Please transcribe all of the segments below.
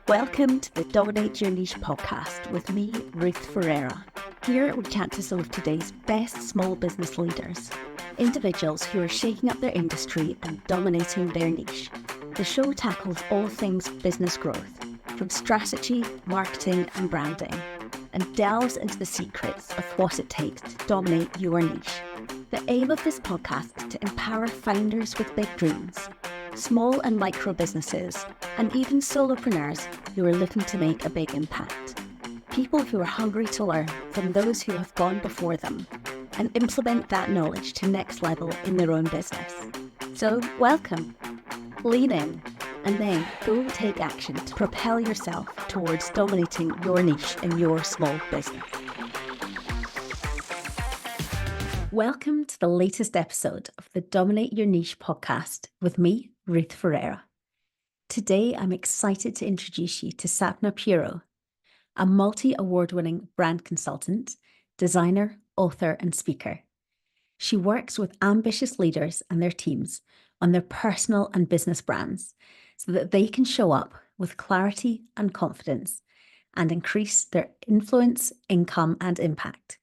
Welcome to the Dominate Your Niche podcast with me, Ruth Ferreira. Here we chat to some of today's best small business leaders, individuals who are shaking up their industry and dominating their niche. The show tackles all things business growth, from strategy, marketing and branding, and delves into the secrets of what it takes to dominate your niche. The aim of this podcast is to empower founders with big dreams, small and micro businesses, and even solopreneurs who are looking to make a big impact. People who are hungry to learn from those who have gone before them and implement that knowledge to next level in their own business. So welcome, lean in, and then go take action to propel yourself towards dominating your niche in your small business. Welcome to the latest episode of the Dominate Your Niche podcast with me, Ruth Ferreira. Today, I'm excited to introduce you to Sapna Pieroux, a multi-award-winning brand consultant, designer, author, and speaker. She works with ambitious leaders and their teams on their personal and business brands so that they can show up with clarity and confidence and increase their influence, income, and impact.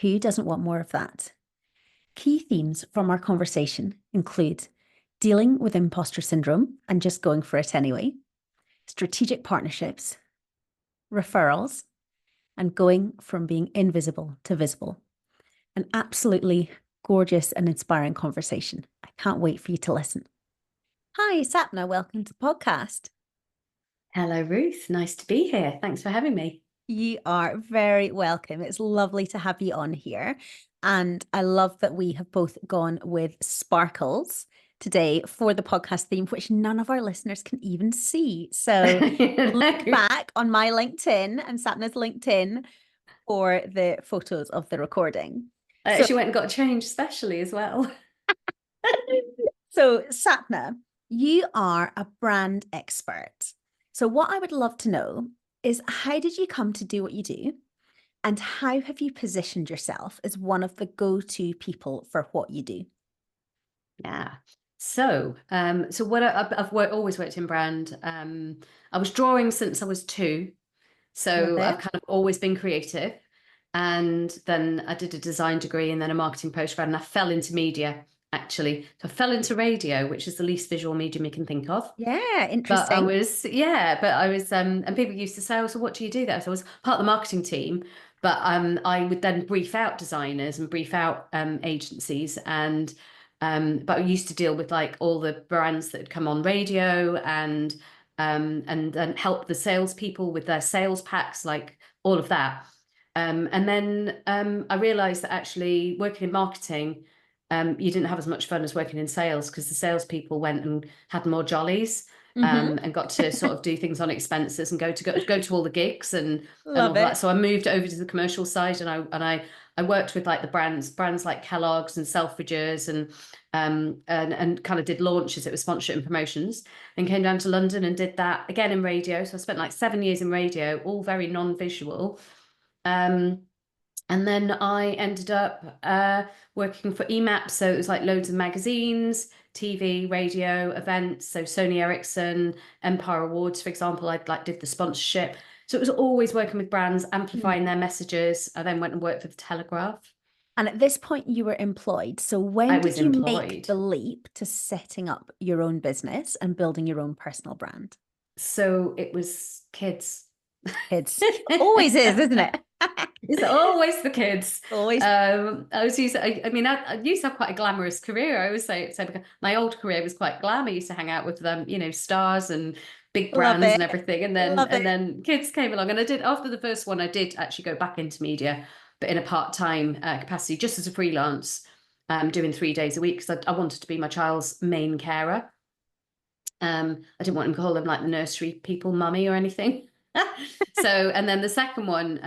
Who doesn't want more of that? Key themes from our conversation include dealing with imposter syndrome and just going for it anyway, strategic partnerships, referrals, and going from being invisible to visible. An absolutely gorgeous and inspiring conversation. I can't wait for you to listen. Hi, Sapna. Welcome to the podcast. Hello, Ruth. Nice to be here. Thanks for having me. You are very welcome. It's lovely to have you on here. And I love that we have both gone with sparkles today for the podcast theme, which none of our listeners can even see. So look back on my LinkedIn and Sapna's LinkedIn for the photos of the recording. I actually went and got changed specially as well. So Sapna, you are a brand expert. So what I would love to know is, how did you come to do what you do? And how have you positioned yourself as one of the go-to people for what you do? Yeah. So what I've always worked in brand. I was drawing since I was 2. So I've kind of always been creative. And then I did a design degree and then a marketing postgrad, and I fell into media, actually. So I fell into radio, which is the least visual medium you can think of. Yeah, interesting. But I was, and people used to say, oh, so what do you do there? So I was part of the marketing team, but I would then brief out designers and brief out agencies, and but I used to deal with like all the brands that had come on radio and help the salespeople with their sales packs, like all of that. And then I realized that actually working in marketing, you didn't have as much fun as working in sales, because the salespeople went and had more jollies and got to sort of do things on expenses and go to all the gigs and all that. So I moved over to the commercial side, and I worked with like the brands like Kellogg's and Selfridges and kind of did launches. It was sponsorship and promotions, and came down to London and did that again in radio. So I spent like 7 years in radio, all very non-visual. And then I ended up working for EMAP. So it was like loads of magazines, TV, radio, events. So Sony Ericsson, Empire Awards, for example, I did the sponsorship. So it was always working with brands, amplifying their messages. I then went and worked for the Telegraph. And at this point you were employed. So when did you make the leap to setting up your own business and building your own personal brand? So it was kids. Kids. Always is, isn't it? It's always the kids. Always. I used to have quite a glamorous career. I always say my old career was quite glam. I used to hang out with them, stars and big brands and everything. And then kids came along, and after the first one, I did actually go back into media, but in a part-time capacity, just as a freelance, doing 3 days a week, because I wanted to be my child's main carer. I didn't want him to call them like the nursery people mummy or anything. So, and then the second one,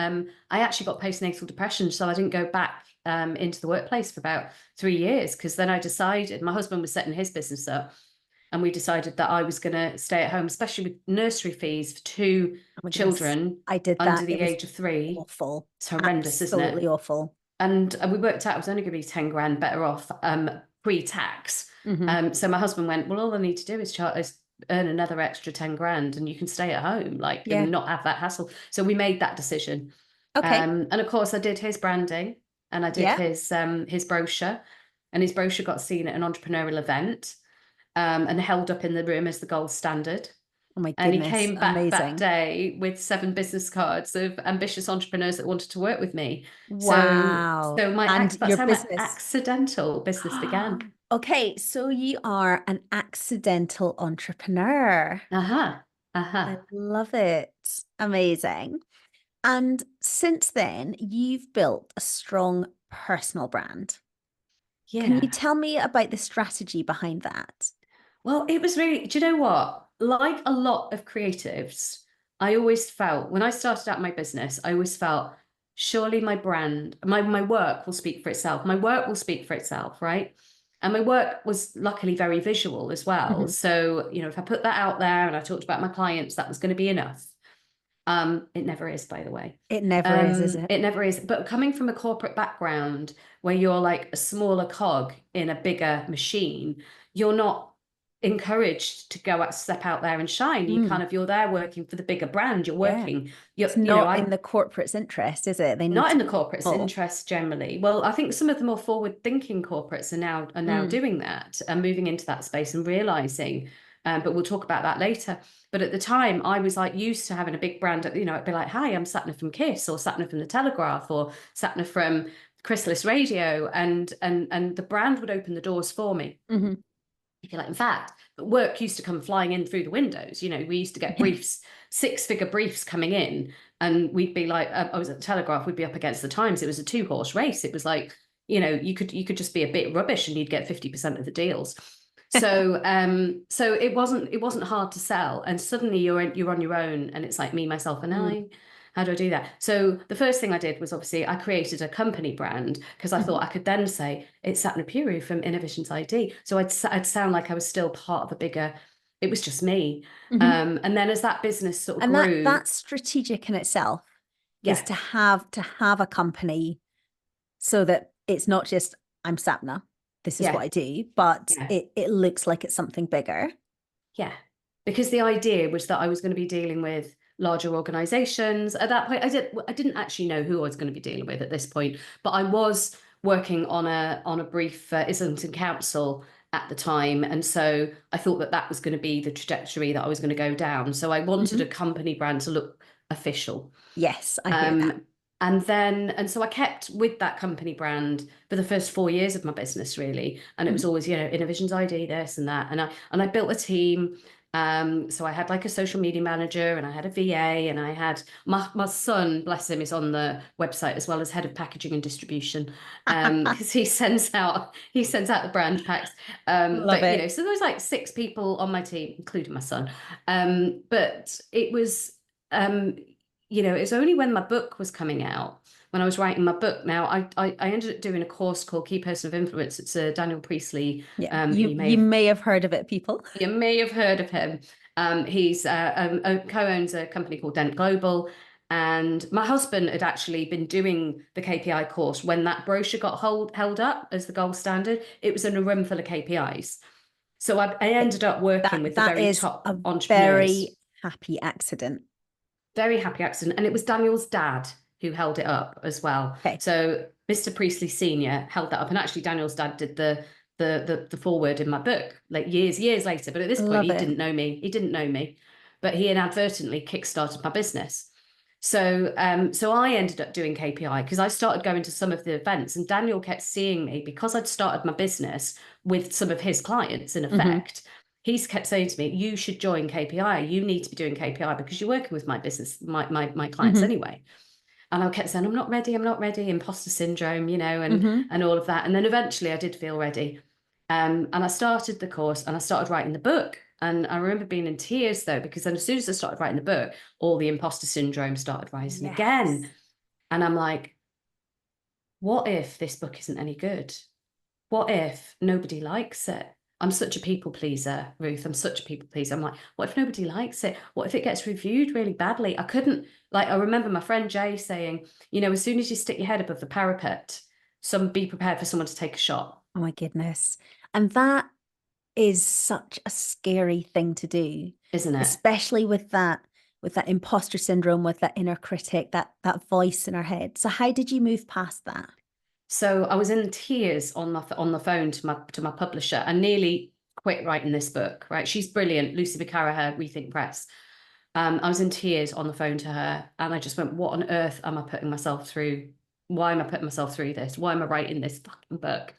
I actually got postnatal depression, so I didn't go back into the workplace for about 3 years, because then I decided, my husband was setting his business up, and we decided that I was going to stay at home, especially with nursery fees for 2 children. I did that under the age of 3. Awful. It's horrendous, isn't it? Absolutely awful. And we worked out it was only going to be 10 grand better off pre-tax. So my husband went, well, all I need to do is earn another extra 10 grand and you can stay at home, like, Yeah. and not have that hassle. So we made that decision. Okay. And of course I did his branding and I did Yeah. his brochure, and his brochure got seen at an entrepreneurial event, and held up in the room as the gold standard. Oh my And he goodness. came back that Amazing. day with 7 business cards of ambitious entrepreneurs that wanted to work with me. So, Wow. so And that's your how my business. accidental business began. Okay, so you are an accidental entrepreneur. Uh-huh. Uh-huh. I love it. Amazing. And since then, you've built a strong personal brand. Can you Yeah. tell me about the strategy behind that? Well, it was really, do you know what? Like a lot of creatives, I always felt when I started out my business, I always felt surely my brand, my work will speak for itself. My work will speak for itself, right? And my work was luckily very visual as well. Mhm. So, if I put that out there and I talked about my clients, that was going to be enough. It never is, by the way. It never is it? It never is. But coming from a corporate background where you're like a smaller cog in a bigger machine, you're not encouraged to go out, step out there and shine. Mm, You're there working for the bigger brand. yeah. You're, It's not in I the corporate's interest, is it? They need not to in the be corporate's full. interest generally. Well, I think some of the more forward-thinking corporates are now Mm, doing that and moving into that space and realizing. But we'll talk about that later. But at the time, I was like used to having a big brand. It'd be like, "Hi, I'm Sapna from Kiss, or Sapna from the Telegraph, or Sapna from Chrysalis Radio," and the brand would open the doors for me. mhm. If you like, in fact, work used to come flying in through the windows. We used to get Yeah. briefs, 6-figure briefs coming in, and we'd be like, I was at the Telegraph, we'd be up against the Times. It was a 2-horse race. It was like, you could just be a bit rubbish and you'd get 50% of the deals. So it wasn't hard to sell, and suddenly you're on your own, and it's like me, myself, and Mm, I. How do I do that? So the first thing I did was obviously I created a company brand because I mhm, thought I could then say it's Sapna Pieroux from Innovisions ID. So I'd sound like I was still part of a bigger. It was just me. mhm. And then as that business sort of And grew, that's strategic in itself, is yeah, to have a company so that it's not just I'm Sapna, this is what yeah, I do, but yeah, it looks like it's something bigger. yeah. Because the idea was that I was going to be dealing with larger organizations. At that point, I didn't actually know who I was going to be dealing with at this point, but I was working on a brief for Islington Council at the time, and so I thought that was going to be the trajectory that I was going to go down. So I wanted Mhm. a company brand to look official. Yes, I hear that. Um, and so I kept with that company brand for the first 4 years of my business, really. And it was Mhm. always, Innovisions ID, this and that. And I built a team. So I had like a social media manager, and I had a VA, and I had my son, bless him, is on the website as well as head of packaging and distribution. Because he sends out the brand packs. Love But it. so there was like 6 people on my team, including my son. But it was it was only when my book was coming out, when I was writing my book. Now, I ended up doing a course called Key Person of Influence. It's a Daniel Priestley, Yeah, who you may have heard of it, people. you may have heard of him. He's co-owns a company called Dent Global. And my husband had actually been doing the KPI course when that brochure got held up as the gold standard. It was in a room full of KPIs. So I ended up working with the That very is top a entrepreneurs. very happy accident. Very happy accident. And it was Daniel's dad who held it up as well. Okay, So Mr. Priestley Senior held that up, and actually Daniel's dad did the foreword in my book, like years later. But at this I point, love he it. didn't know me. He didn't know me, but he inadvertently kickstarted my business. So I ended up doing KPI because I started going to some of the events, and Daniel kept seeing me because I'd started my business with some of his clients, in Mhm, effect. He's kept saying to me, "You should join KPI. You need to be doing KPI because you're working with my business, my clients mhm, anyway." And I kept saying, "I'm not ready. I'm not ready." Imposter syndrome, and mhm. and all of that. And then eventually, I did feel ready. And I started the course, and I started writing the book. And I remember being in tears though, because then as soon as I started writing the book, all the imposter syndrome started rising Yes. again. And I'm like, what if this book isn't any good? What if nobody likes it? I'm such a people pleaser, Ruth. I'm such a people pleaser. I'm like, what if nobody likes it? What if it gets reviewed really badly? I couldn't, like, I remember my friend Jay saying, as soon as you stick your head above the parapet, be prepared for someone to take a shot. Oh my goodness. And that is such a scary thing to do, isn't it? especially with that imposter syndrome, with that inner critic, that voice in our head. So how did you move past that? So I was in tears on the phone to my publisher and nearly quit writing this book. Right, she's brilliant, Lucy Bucaraher, Rethink Press. I was in tears on the phone to her, and I just went, "What on earth am I putting myself through? Why am I putting myself through this? Why am I writing this fucking book?"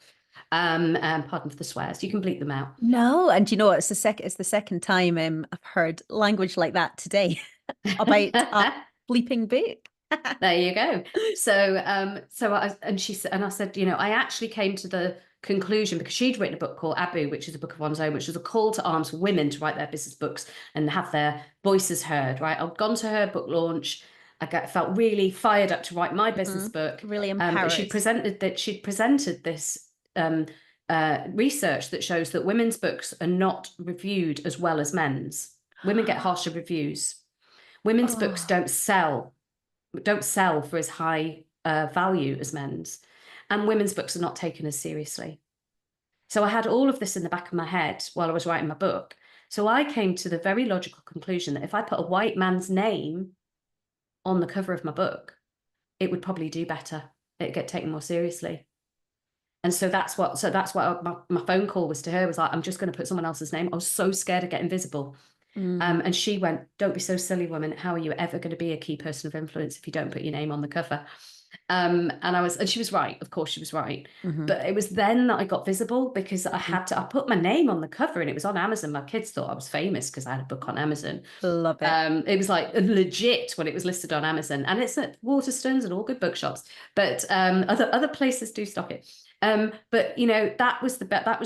And pardon for the swears, you can bleep them out. No, and you know what? It's the second time I've heard language like that today about a bleeping book. There you go. So I said, I actually came to the conclusion because she'd written a book called Abu, which is a book of one's own, which was a call to arms for women to write their business books and have their voices heard. Right, I'd gone to her book launch. Felt really fired up to write my business book. Really But empowered. she'd presented this research that shows that women's books are not reviewed as well as men's. Women get harsher reviews. Women's books don't sell for as high value as men's, and women's books are not taken as seriously. So I had all of this in the back of my head while I was writing my book. So I came to the very logical conclusion that if I put a white man's name on the cover of my book, it would probably do better. It'd get taken more seriously. And so that's what my phone call was to her, was like, I'm just going to put someone else's name. I was so scared of getting visible. And she went, "Don't be so silly, woman. How are you ever going to be a key person of influence if you don't put your name on the cover?" And she was right. Of course, she was right. But it was then that I got visible because I put my name on the cover, and it was on Amazon. My kids thought I was famous because I had a book on Amazon. Love it. It was like legit when it was listed on Amazon, and it's at Waterstones and all good bookshops. But other places do stock it. But that was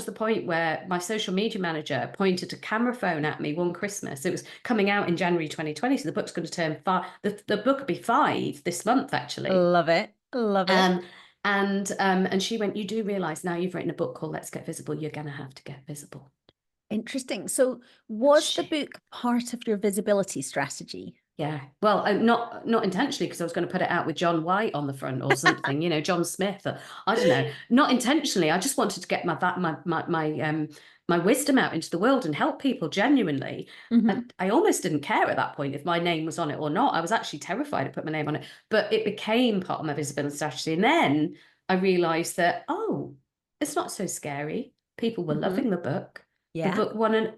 the point where my social media manager pointed a camera phone at me one Christmas. It was coming out in January 2020, so the book's going to turn 5. The book will be 5 this month, actually. Love it. Love it. And she went, "You do realize now you've written a book called Let's Get Visible, you're going to have to get visible." Interesting. So was the book part of your visibility strategy? Yeah, well, not intentionally, because I was going to put it out with John White on the front or something, John Smith. Or, I don't know, not intentionally. I just wanted to get my wisdom out into the world and help people genuinely. I almost didn't care at that point if my name was on it or not. I was actually terrified to put my name on it, but it became part of my visibility strategy. And then I realized that, it's not so scary. People were loving the book. Yeah. The book won an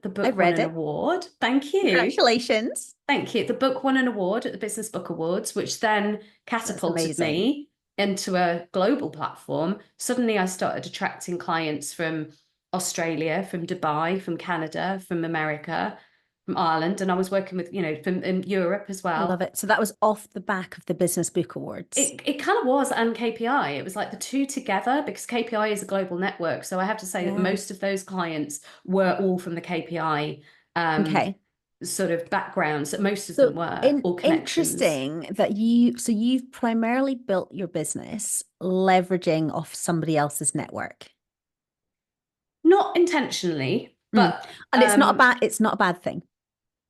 award. Thank you. Congratulations. Thank you. The book won an award at the Business Book Awards, which then catapulted me into a global platform. Suddenly I started attracting clients from Australia, from Dubai, from Canada, from America, from Ireland, and I was working with, from in Europe as well. I love it. So that was off the back of the Business Book Awards. It kind of was, and KPI. It was like the two together, because KPI is a global network. So I have to say that most of those clients were all from the KPI sort of backgrounds, that most of them were, or connections. Interesting that you've primarily built your business leveraging off somebody else's network. Not intentionally, but and it's not a bad thing.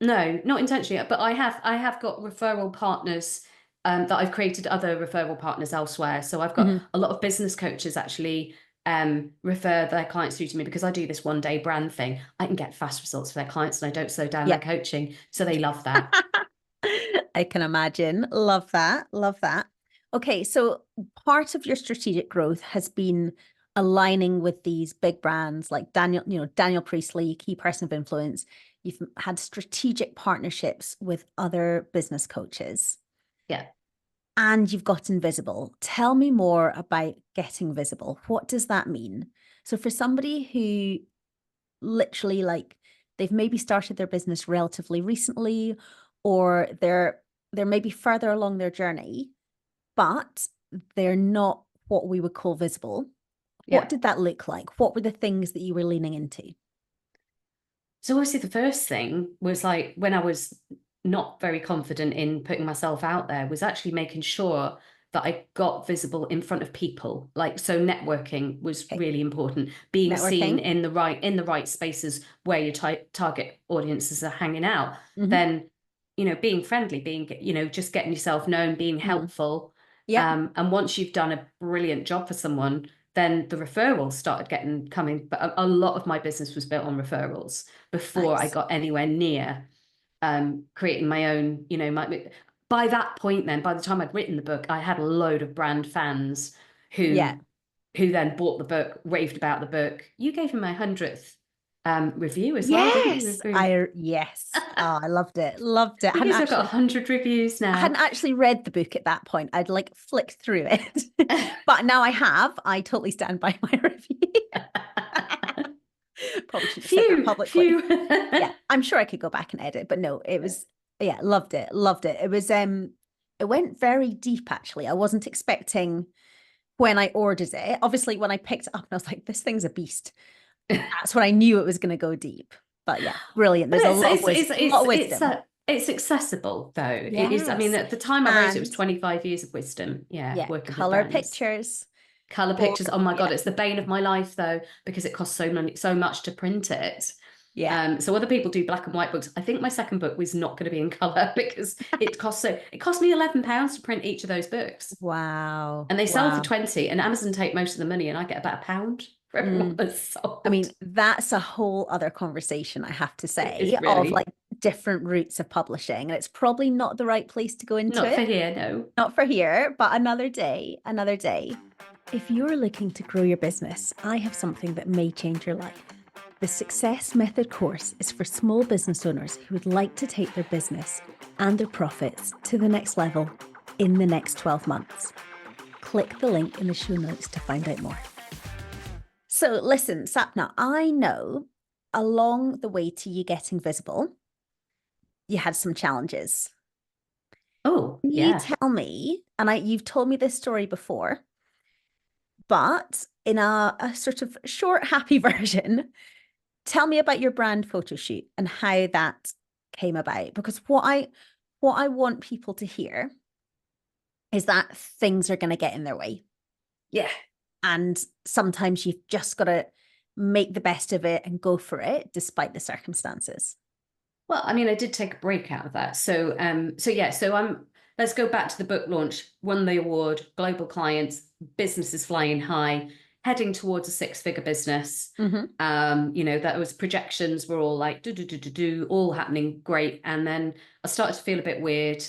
No, not intentionally, but I have got referral partners that I've created other referral partners elsewhere. So I've got a lot of business coaches actually refer their clients through to me, because I do this 1-day brand thing. I can get fast results for their clients, and I don't slow down their coaching. So they love that. I can imagine. Love that. Love that. Okay. So part of your strategic growth has been aligning with these big brands like Daniel Priestley, key person of influence. You've had strategic partnerships with other business coaches. Yeah. And you've gotten visible. Tell me more about getting visible. What does that mean? So for somebody who literally, like, they've maybe started their business relatively recently, or they're maybe further along their journey, but they're not what we would call visible. What did that look like? What were the things that you were leaning into? So obviously the first thing was, like, when I was not very confident in putting myself out there, was actually making sure that I got visible in front of people. Like, so networking was really important. Being seen in the right spaces where your target audiences are hanging out. Then, being friendly, being, just getting yourself known, being helpful. And once you've done a brilliant job for someone, then the referrals started coming. But a lot of my business was built on referrals before I Nice. got anywhere near creating my own, by that point then, by the time I'd written the book, I had a load of brand fans Yeah. who then bought the book, raved about the book. You gave him my 100th review as well, didn't you? Yes. Oh, I loved it. Loved it. I guess I've got 100 reviews I now. hadn't actually read the book at that point. I'd like flicked through it. But now I have. I totally stand by my review. Probably shouldn't have said that publicly. Yeah, I'm sure I could go back and edit, but no, it was, yeah, loved it. Loved it. It went very deep actually. I wasn't expecting when I ordered it. Obviously, when I picked it up, I was like, this thing's a beast. That's when I knew it was going to go deep. But yeah, brilliant. There's a lot of wisdom. It's accessible though. Yes. It is. I mean, at the time I wrote it, was 25 years of wisdom. Yeah. Working color with brands. pictures. Color pictures. Oh my God, it's the bane of my life though, because it costs so much to print it. Yeah. So other people do black and white books. I think my second book was not going to be in color because it cost me £11 to print each of those books. Wow. And they sell for 20, and Amazon take most of the money, and I get about £1 for everyone that's sold. I mean, that's a whole other conversation, I have to say, really... of like different routes of publishing. And it's probably not the right place to go into Not it. for here, no. Not for here, but another day, another day. If you're looking to grow your business, I have something that may change your life. The Success Method course is for small business owners who would like to take their business and their profits to the next level in the next 12 months. Click the link in the show notes to find out more. So listen, Sapna, I know along the way to you getting visible, you had some challenges. Oh, Can yeah. you tell me, and you've told me this story before, but in a sort of short, happy version, tell me about your brand photo shoot and how that came about. Because what I want people to hear is that things are going to get in their way. Yeah. And sometimes you've just got to make the best of it and go for it despite the circumstances. Well, I mean, I did take a break out of that. So let's go back to the book launch, won the award, global clients, businesses flying high, heading towards a 6-figure business. That was projections were all like all happening great. And then I started to feel a bit weird.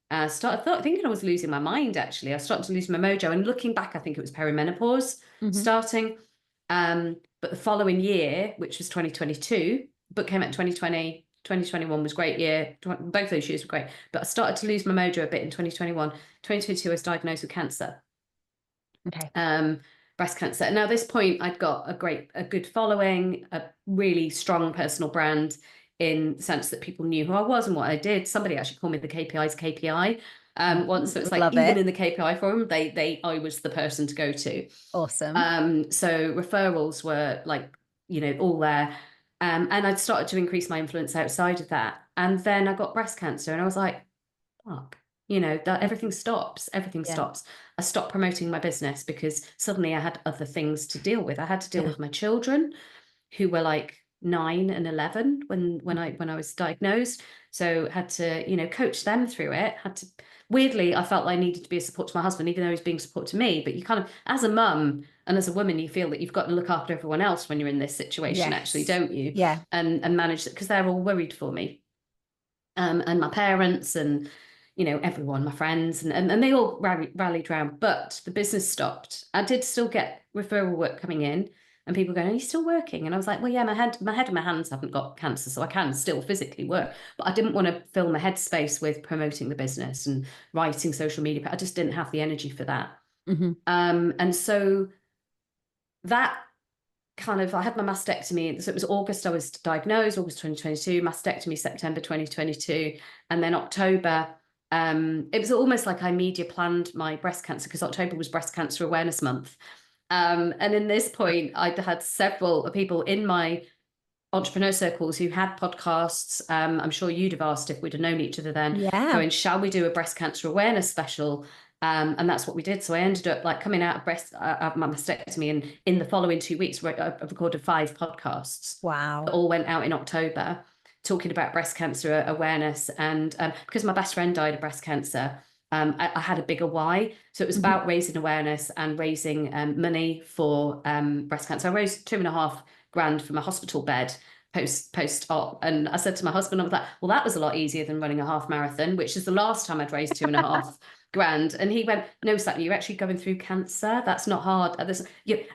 Thinking I was losing my mind, actually. I started to lose my mojo. And looking back, I think it was perimenopause starting. But the following year, which was 2022, the book came out in 2020. 2021 was a great year. Both those years were great. But I started to lose my mojo a bit in 2021. 2022, I was diagnosed with cancer. Okay. Breast cancer. Now, at this point, I'd got a good following, a really strong personal brand, in the sense that people knew who I was and what I did. Somebody actually called me the KPI's KPI once. So it's like, even in the KPI forum, I was the person to go to. Awesome. So referrals were like, all there. And I'd started to increase my influence outside of that. And then I got breast cancer and I was like, fuck, that everything stops. Everything stops. I stopped promoting my business because suddenly I had other things to deal with. I had to deal with my children, who were like 9 and 11 when I was diagnosed. So had to, coach them through it. Weirdly, I felt like I needed to be a support to my husband, even though he was being a support to me. But you kind of, as a mum and as a woman, you feel that you've got to look after everyone else when you're in this situation, actually, don't you? Yeah. And manage it, because they're all worried for me. And my parents and, everyone, my friends, and they all rallied around. But the business stopped. I did still get referral work coming in. And people going, are you still working? And I was like, well, yeah, my head and my hands haven't got cancer, so I can still physically work. But I didn't want to fill my headspace with promoting the business and writing social media. I just didn't have the energy for that. And so that kind of, I had my mastectomy. So it was August, I was diagnosed, August 2022, mastectomy September 2022. And then October, it was almost like I media planned my breast cancer, because October was Breast Cancer Awareness Month. And in this point, I'd had several people in my entrepreneur circles who had podcasts. I'm sure you'd have asked if we'd have known each other then, going, shall we do a breast cancer awareness special? And that's what we did. So I ended up like coming out of my mastectomy, and in the following 2 weeks, I recorded 5 podcasts. Wow. That all went out in October, talking about breast cancer awareness. And because my best friend died of breast cancer, I had a bigger why. So it was about raising awareness and raising money for breast cancer. I raised 2.5 grand from a hospital bed post-op. And I said to my husband, I was like, well, that was a lot easier than running a half marathon, which is the last time I'd raised 2.5 grand. And he went, no, Sapna, you're actually going through cancer. That's not hard. And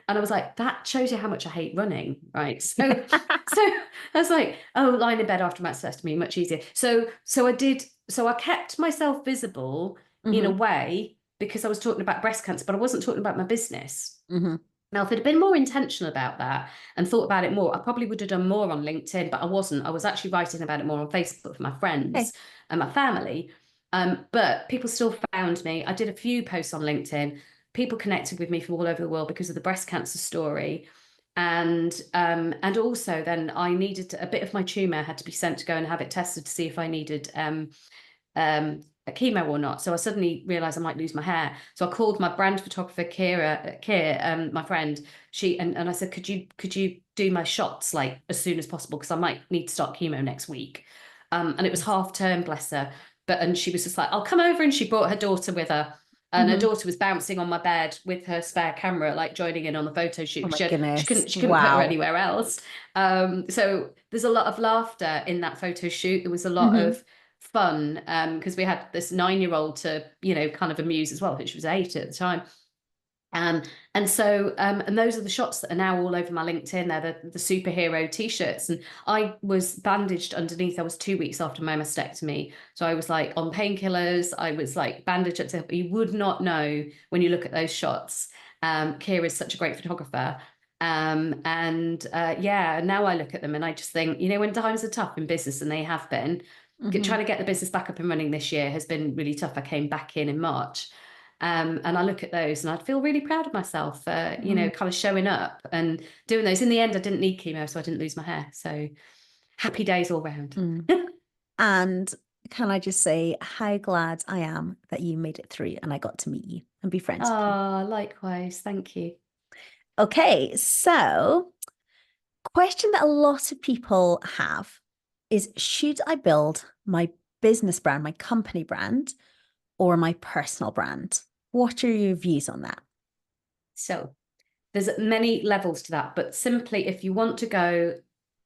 I was like, that shows you how much I hate running, right? So I was like, oh, lying in bed after mastectomy, much easier. So I kept myself visible in a way because I was talking about breast cancer, but I wasn't talking about my business. Now, if I'd have been more intentional about that and thought about it more, I probably would have done more on LinkedIn, but I wasn't. I was actually writing about it more on Facebook for my friends and my family. But people still found me. I did a few posts on LinkedIn. People connected with me from all over the world because of the breast cancer story. And also then I needed a bit of my tumor had to be sent to go and have it tested to see if I needed a chemo or not. So I suddenly realized I might lose my hair. So I called my brand photographer, Keir, my friend. And I said, could you do my shots like as soon as possible? Because I might need to start chemo next week. And it was half term, bless her. And she was just like, I'll come over. And she brought her daughter with her. And her daughter was bouncing on my bed with her spare camera, like joining in on the photo shoot. Oh my She goodness. couldn't put her anywhere else. So there's a lot of laughter in that photo shoot. There was a lot of fun because we had this 9-year-old to, kind of amuse as well, which was 8 at the time. And those are the shots that are now all over my LinkedIn. They're the superhero t-shirts. And I was bandaged underneath. I was 2 weeks after my mastectomy. So I was like on painkillers. I was like bandaged up to, you would not know when you look at those shots. Keir is such a great photographer. Now I look at them and I just think, when times are tough in business, and they have been, trying to get the business back up and running this year has been really tough. I came back in March. And I look at those and I'd feel really proud of myself, kind of showing up and doing those. In the end, I didn't need chemo, so I didn't lose my hair. So happy days all round. And can I just say how glad I am that you made it through and I got to meet you and be friends with you. Oh, likewise. Thank you. Okay, so question that a lot of people have is, should I build my business brand, my company brand, or my personal brand? What are your views on that? So there's many levels to that, but simply if you want to go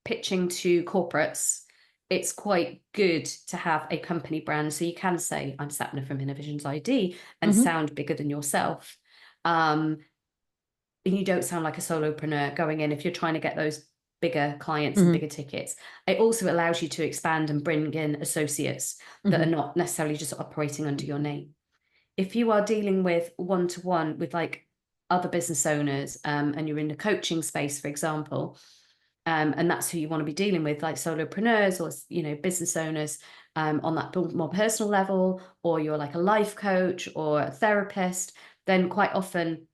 pitching to corporates, it's quite good to have a company brand. So you can say, I'm Sapna from Innovisions ID and sound bigger than yourself. And you don't sound like a solopreneur going in if you're trying to get those bigger clients and bigger tickets. It also allows you to expand and bring in associates that are not necessarily just operating under your name. If you are dealing with one-to-one with like other business owners and you're in the coaching space, for example, and that's who you want to be dealing with, like solopreneurs or, business owners on that more personal level, or you're like a life coach or a therapist, then quite often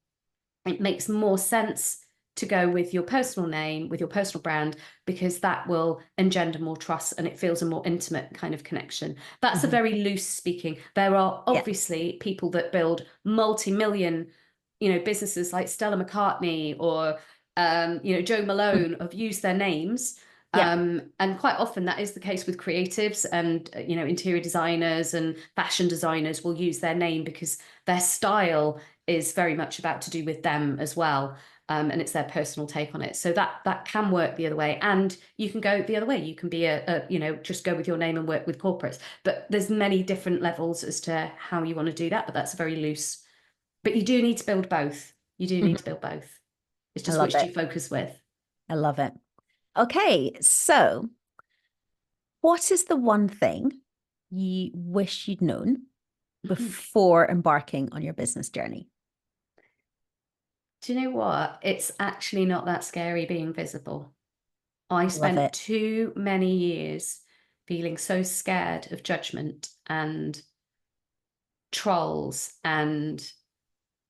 it makes more sense to go with your personal name, with your personal brand, because that will engender more trust and it feels a more intimate kind of connection. That's a very loose speaking. There are obviously people that build multi-million, businesses like Stella McCartney or, Joe Malone have used their names. And quite often that is the case with creatives and, interior designers and fashion designers will use their name because their style is very much about to do with them as well. And it's their personal take on it. So that can work the other way. And you can go the other way. You can be just go with your name and work with corporates. But there's many different levels as to how you want to do that. But that's very loose. But you do need to build both. You do need to build both. It's just which do you focus with? I love it. Okay, so what is the one thing you wish you'd known before embarking on your business journey? Do you know what? It's actually not that scary being visible. I spent too many years feeling so scared of judgment and trolls, and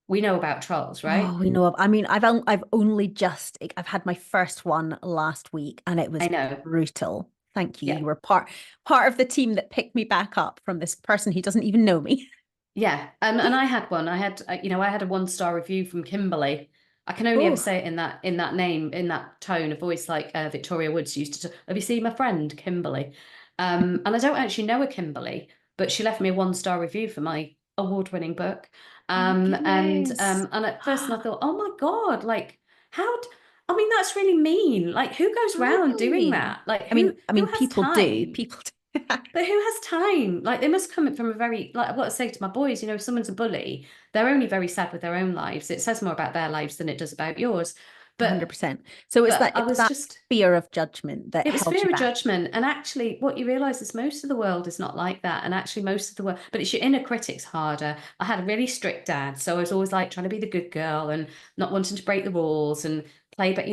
we know about trolls, right? Oh, we know. I mean, I've had my first one last week and it was brutal. Thank you. Yeah. You were part of the team that picked me back up from this person who doesn't even know me. Yeah. And I had one. I had a 1-star review from Kimberly. I can only ever say it in that name, in that tone of voice, like Victoria Woods used to. Have you seen my friend Kimberly? And I don't actually know a Kimberly, but she left me a 1-star review for my award-winning book. Oh my goodness. And at first I thought, oh my God, like I mean, that's really mean. Like, who goes around doing Really? that? Like, I mean, who has people do. time? People do. But who has time? Like, they must come from a very, like, what I say to my boys, if someone's a bully, they're only very sad with their own lives. It says more about their lives than it does about yours. But 100%. So but I it's was that just fear of judgment that it was held you fear of back. judgment. And actually, what you realize is most of the world is not like that. And actually, most of the world, but it's your inner critics harder. I had a really strict dad. So I was always like trying to be the good girl and not wanting to break the rules and play, but,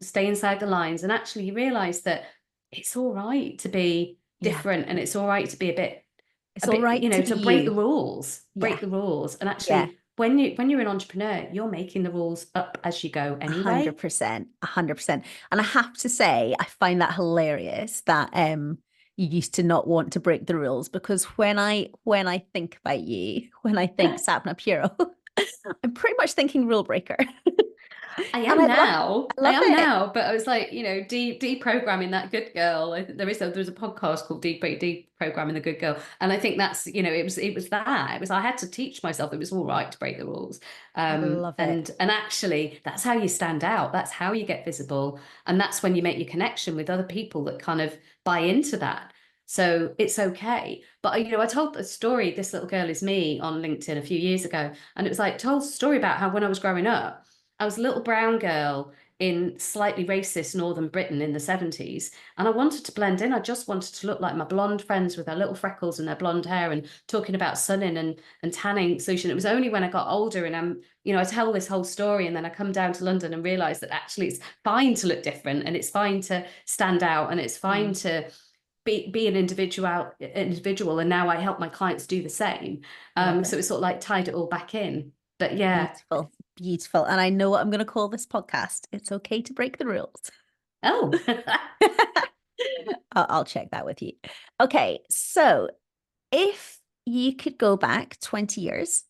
stay inside the lines. And actually, you realize that it's all right to be Yeah. different and it's all right to be It's all right to be to break the you. rules, Yeah. And Yeah. actually, when you're an entrepreneur, you're making the rules up as you go anyway. 100%. 100%. And I have to say, I find that hilarious that you used to not want to break the rules, because when I think about you, when I think Sapna Pieroux, I'm pretty much thinking rule breaker. I And am now. I I love am it. now. But I was like, deprogramming that good girl. There's a podcast called Deprogramming the Good Girl, and I think that's I had to teach myself it was all right to break the rules. I love it. And actually, that's how you stand out. That's how you get visible, and that's when you make your connection with other people that kind of buy into that. So it's okay. But I told the story, This Little Girl Is Me, on LinkedIn a few years ago, and it was like told a story about how when I was growing up, I was a little brown girl in slightly racist northern Britain in the 70s, and I wanted to blend in. I just wanted to look like my blonde friends with their little freckles and their blonde hair and talking about sunning and tanning solution. It was only when I got older and I tell this whole story and then I come down to London and realize that actually it's fine to look different and it's fine to stand out and it's fine to be an individual. And now I help my clients do the same. So it's sort of like tied it all back in. But yeah. Beautiful. Beautiful. And I know what I'm going to call this podcast. It's okay to break the rules. Oh. I'll check that with you. Okay. So if you could go back 20 years,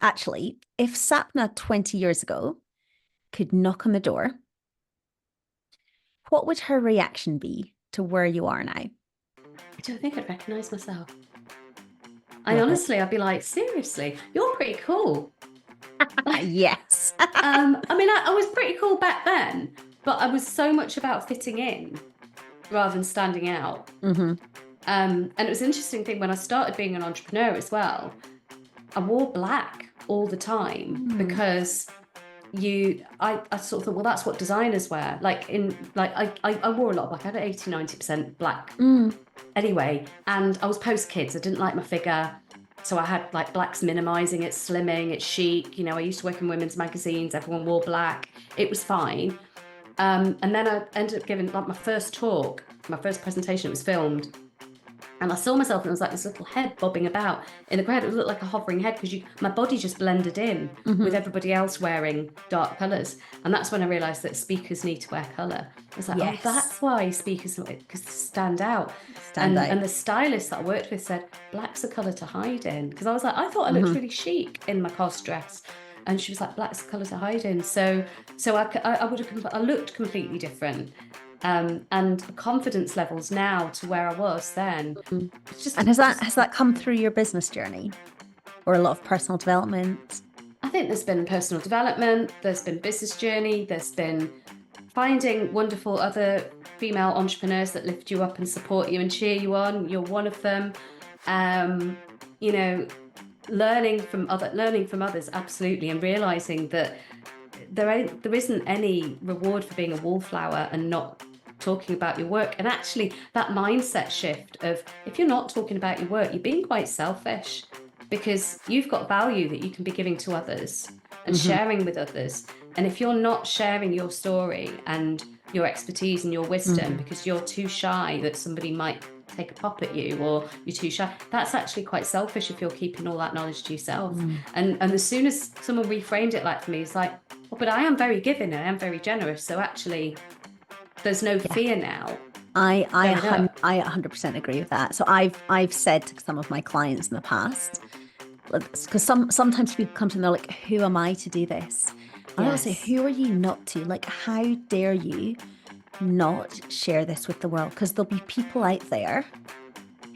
actually, if Sapna 20 years ago could knock on the door, what would her reaction be to where you are now? I don't think I'd recognize myself. I'd be like, seriously, you're pretty cool. Yes. I was pretty cool back then, but I was so much about fitting in rather than standing out. And it was an interesting thing when I started being an entrepreneur as well. I wore black all the time because I sort of thought, well, that's what designers wear. I wore a lot of black. I had 80-90% black anyway, and I was post kids. I didn't like my figure, so I had like black's minimizing, it's slimming, it's chic. I used to work in women's magazines. Everyone wore black. It was fine. And then I ended up giving like my first talk, my first presentation. It was filmed. And I saw myself and it was like this little head bobbing about in the crowd. It looked like a hovering head because my body just blended in with everybody else wearing dark colours. And that's when I realised that speakers need to wear colour. I was like, oh, that's why speakers, because stand out. And the stylist that I worked with said, black's a colour to hide in. Because I was like, I thought I looked really chic in my cost dress. And she was like, black's a colour to hide in. So I looked completely different. And confidence levels now to where I was then. And has that come through your business journey, or a lot of personal development? I think there's been personal development, there's been business journey, there's been finding wonderful other female entrepreneurs that lift you up and support you and cheer you on. You're one of them. Learning from others, absolutely, and realizing that there isn't any reward for being a wallflower and not talking about your work. And actually that mindset shift of, if you're not talking about your work, you're being quite selfish, because you've got value that you can be giving to others and sharing with others. And if you're not sharing your story and your expertise and your wisdom because you're too shy that somebody might take a pop at you, or you're too shy, that's actually quite selfish if you're keeping all that knowledge to yourself. And as soon as someone reframed it like for me, it's like, oh, but I am very giving and I am very generous, so actually there's no fear now. I 100% agree with that. So I've said to some of my clients in the past, because sometimes people come to me and they're like, who am I to do this? And I will say, who are you not to? Like, how dare you not share this with the world? Because there'll be people out there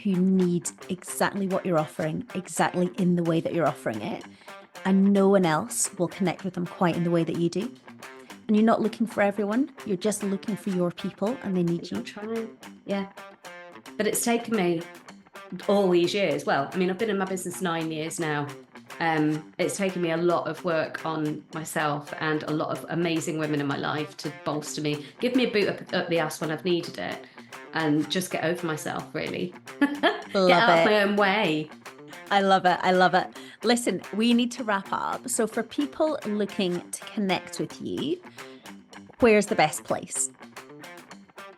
who need exactly what you're offering, exactly in the way that you're offering it. And no one else will connect with them quite in the way that you do. And you're not looking for everyone. You're just looking for your people, and they need you. I'm trying. Yeah. But it's taken me all these years. Well, I mean, I've been in my business 9 years now. It's taken me a lot of work on myself and a lot of amazing women in my life to bolster me, give me a boot up the ass when I've needed it, and just get over myself, really. Get out of my own way. I love it. I love it. Listen, we need to wrap up. So for people looking to connect with you, where's the best place?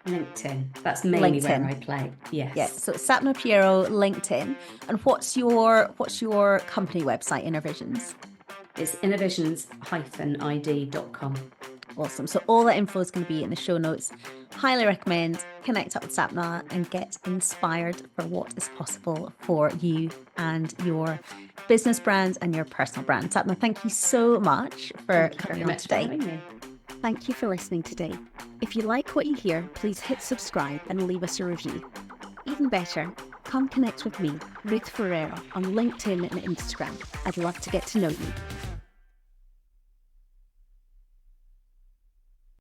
LinkedIn. That's mainly where I play. Yes. Yeah. So Sapna Pieroux, LinkedIn. And what's your company website, Innervisions? It's innervisions-id.com. Awesome. So all that info is going to be in the show notes. Highly recommend connect up with Sapna and get inspired for what is possible for you and your business brand and your personal brand. Sapna, thank you so much for coming on today. Thank you for listening today. If you like what you hear, please hit subscribe and leave us a review. Even better, come connect with me, Ruth Ferreira, on LinkedIn and Instagram. I'd love to get to know you.